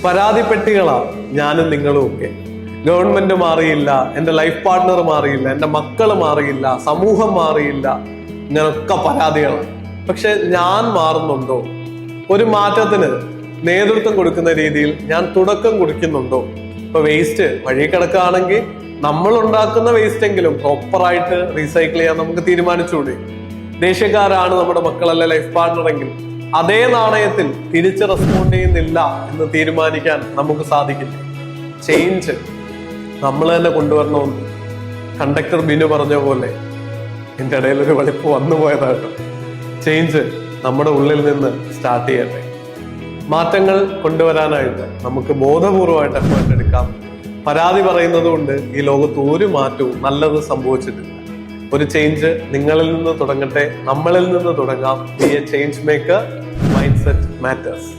പരാതിപ്പെട്ടികളാ ഞാനും നിങ്ങളും ഒക്കെ. ഗവൺമെന്റ് മാറിയില്ല, എന്റെ ലൈഫ് പാർട്ട്ണർ മാറിയില്ല, എന്റെ മക്കള് മാറിയില്ല, സമൂഹം മാറിയില്ല, ഇങ്ങനൊക്കെ പരാതികളാണ്. പക്ഷെ ഞാൻ മാറുന്നുണ്ടോ? ഒരു മാറ്റത്തിന് നേതൃത്വം കൊടുക്കുന്ന രീതിയിൽ ഞാൻ തുടക്കം കുറിക്കുന്നുണ്ടോ? ഇപ്പൊ വേസ്റ്റ് വഴി കിടക്കുകയാണെങ്കിൽ നമ്മൾ ഉണ്ടാക്കുന്ന വേസ്റ്റ് എങ്കിലും പ്രോപ്പറായിട്ട് റീസൈക്കിൾ ചെയ്യാൻ നമുക്ക് തീരുമാനിച്ചുകൂടെ? ദേഷ്യക്കാരാണ് നമ്മുടെ മക്കളല്ല ലൈഫ് പാർട്ട്ണർ എങ്കിൽ അതേ നാണയത്തിൽ തിരിച്ച് റെസ്പോണ്ട് ചെയ്യുന്നില്ല എന്ന് തീരുമാനിക്കാൻ നമുക്ക് സാധിക്കില്ല. ചേഞ്ച് നമ്മൾ തന്നെ കൊണ്ടുവരണമെന്ന് കണ്ടക്ടർ ബിനു പറഞ്ഞ പോലെ എൻ്റെ ഇടയിൽ ഒരു വെളിപ്പ് വന്നു പോയതാട്ടോ. ചേഞ്ച് നമ്മുടെ ഉള്ളിൽ നിന്ന് സ്റ്റാർട്ട് ചെയ്യട്ടെ. മാറ്റങ്ങൾ കൊണ്ടുവരാനായിട്ട് നമുക്ക് ബോധപൂർവമായിട്ട് എഫേർട്ട് എടുക്കാം. പരാതി പറയുന്നത് കൊണ്ട് ഈ ലോകത്ത് ഒരു മാറ്റവും നല്ലത് സംഭവിച്ചിട്ടില്ല. ഒരു ചേഞ്ച് നിങ്ങളിൽ നിന്ന് തുടങ്ങട്ടെ, നമ്മളിൽ നിന്ന് തുടങ്ങാം. B A change maker. Mind set matters.